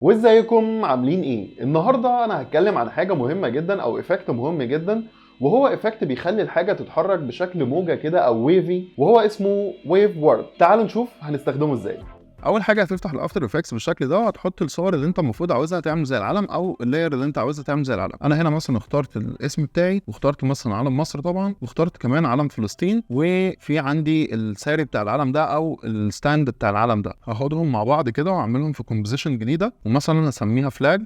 وازيكم عاملين ايه؟ النهارده انا هتكلم عن حاجه مهمه جدا او افكت مهم جدا، وهو افكت بيخلي الحاجه تتحرك بشكل موجه كده او ويفي، وهو اسمه ويف وورد. تعالوا نشوف هنستخدمه ازاي. اول حاجه هتفتح الافتر افكتس بالشكل ده، وهتحط الصور اللي انت المفروض عاوزها تعمل زي العلم او اللاير اللي انت عاوزها تعمل زي العلم. انا هنا مثلا اخترت الاسم بتاعي، واخترت مثلا علم مصر طبعا، واخترت كمان علم فلسطين، وفي عندي الساري بتاع العلم ده او الستاند بتاع العلم ده. هاخدهم مع بعض كده واعملهم في كومبوزيشن جديده، ومثلا اسميها فلاج.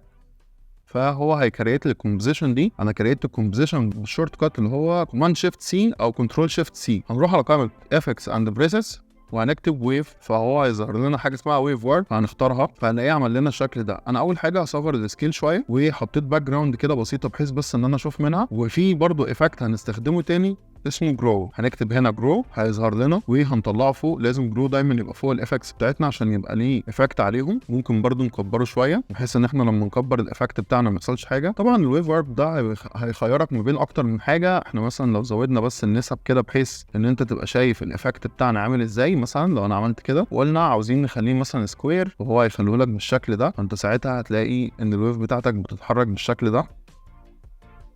فهو هيكريت لي الكومبوزيشن دي. انا كريت الكومبوزيشن بالشورت كات اللي هو كوماند شيفت سي او كنترول شيفت سي. هنروح على قائمه افكس اند بريسز وهنكتب ويف، فهو هيظهر لنا حاجه اسمها ويف وورد، فهنختارها. فهنلاقيه عمل لنا الشكل ده. انا اول حاجه هصغر السكيل شويه، وحطيت باك جراوند كده بسيطه بحيث بس ان انا اشوف منها. وفي برضو افكت هنستخدمه تاني اسمه جرو، هنكتب هنا جرو هيظهر لنا وهنطلعه فوق. لازم جرو دايما يبقى فوق الافكتس بتاعتنا عشان يبقى ليه افكت عليهم. ممكن برضو نكبره شويه بحيث ان احنا لما نكبر الافكت بتاعنا ما يحصلش حاجه. طبعا الويف وورد ده هيخيرك ما بين اكتر من حاجه. احنا مثلا لو زودنا بس النسب كده بحيث ان انت تبقى شايف الافكت بتاعنا عامل ازاي. مثلا لو انا عملت كده وقلنا عاوزين نخليه مثلا سكوير، وهو هيخليه لك بالشكل ده، فانت ساعتها هتلاقي ان الويف بتاعتك بتتحرك بالشكل ده.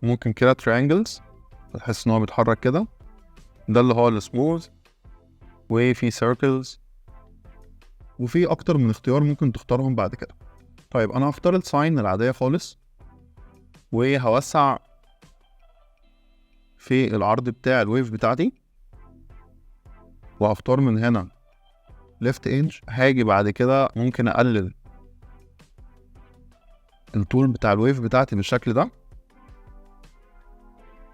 ممكن كده تريانجلز فتحس ان هو بيتحرك كده، ده اللي هو السموث. وفي سيركلز، وفي اكتر من اختيار ممكن تختارهم بعد كده. طيب انا هختار الساين العاديه خالص، وهوسع في العرض بتاع الويف بتاعتي، وهختار من هنا ليفت ايدج. هاجي بعد كده ممكن اقلل الطول بتاع الويف بتاعتي بالشكل ده،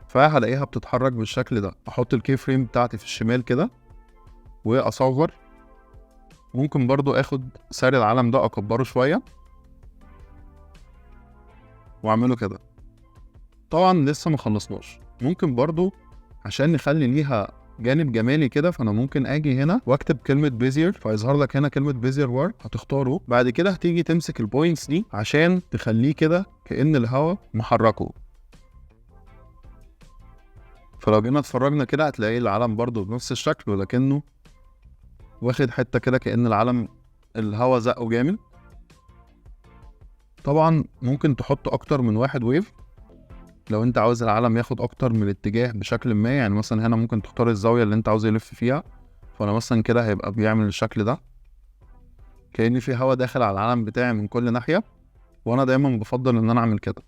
فهلاقيها بتتحرك بالشكل ده. احط الكي فريم بتاعتي في الشمال كده واصغر. ممكن برضو اخد سعر العلم ده اكبره شويه واعمله كده. طبعا لسه ما خلصناش. ممكن برضو عشان نخلي ليها جانب جمالي كده، فانا ممكن اجي هنا واكتب كلمه بيزير، فيظهر لك هنا كلمه بيزير وورد، هتختاره. بعد كده هتيجي تمسك البوينتس دي عشان تخليه كده كأن الهواء محركه. فلو جينا اتفرجنا كده هتلاقي العلم برضو بنفس الشكل، ولكنه واخد حته كده كأن العلم الهواء زقه جامد. طبعا ممكن تحط اكتر من واحد ويف لو انت عاوز العلم ياخد اكتر من اتجاه بشكل ما. يعني مثلا هنا ممكن تختار الزاويه اللي انت عاوز يلف فيها، فانا مثلا كده هيبقى بيعمل الشكل ده كأن في هواء داخل على العلم بتاعي من كل ناحيه، وانا دايما بفضل ان انا اعمل كده.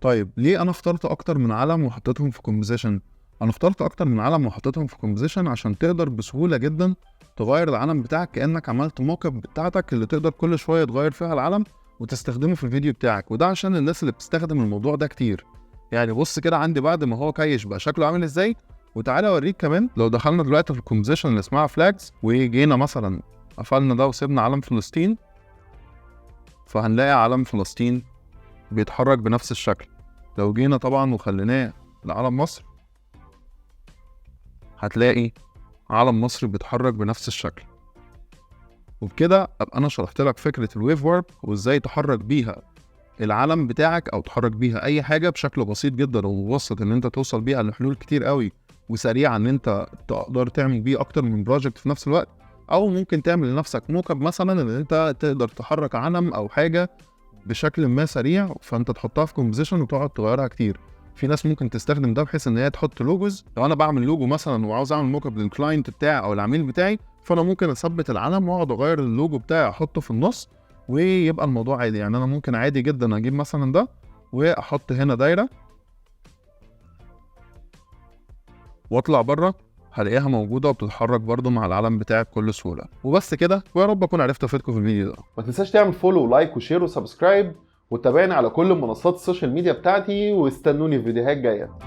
طيب ليه انا اخترت اكتر من علم وحطيتهم في كومبوزيشن؟ انا اخترت اكتر من علم وحطيتهم في كومبوزيشن عشان تقدر بسهوله جدا تغير العلم بتاعك، كانك عملت موك اب بتاعتك اللي تقدر كل شويه تغير فيها العلم وتستخدمه في الفيديو بتاعك. وده عشان الناس اللي بتستخدم الموضوع ده كتير. يعني بص كده عندي بعد ما هو كيش بقى شكله عامل ازاي. وتعالى اوريك كمان. لو دخلنا دلوقتي في الكومبوزيشن اللي اسمها فلاجز، وجينا مثلا قفلنا ده وسيبنا علم فلسطين، فهنلاقي علم فلسطين بيتحرك بنفس الشكل. لو جينا طبعا وخليناه لعلم مصر، هتلاقي علم مصر بيتحرك بنفس الشكل. وبكده ابقى انا شرحت لك فكره الويف وورد وازاي تحرك بيها العلم بتاعك او تحرك بيها اي حاجه بشكل بسيط جدا ومبسط، ان انت توصل بيها لحلول كتير قوي وسريعه، ان انت تقدر تعمل بيه اكتر من بروجكت في نفس الوقت. او ممكن تعمل لنفسك موك اب مثلا ان انت تقدر تحرك علم او حاجه بشكل ما سريع، فانت تحطها في كومبوزيشن وتقعد تغيرها كتير. في ناس ممكن تستخدم ده بحيث ان هي تحط لوجوز. لو انا بعمل لوجو مثلا وعاوز اعمل موك اب للكلاينت بتاعي او العميل بتاعي، فانا ممكن اثبت العلم واقعد اغير اللوجو بتاعي احطه في النص ويبقى الموضوع عادي. يعني انا ممكن عادي جدا اجيب مثلا ده واحط هنا دايره واطلع بره، هلاقيها موجوده وبتتحرك برده مع العلم بتاعي بكل سهوله. وبس كده، ويا رب اكون عرفت افيدكم في الفيديو ده. ما تنساش تعمل فولو ولايك وشير وسبسكرايب، وتابعني على كل منصات السوشيال ميديا بتاعتي، واستنوني في فيديوهات جايه.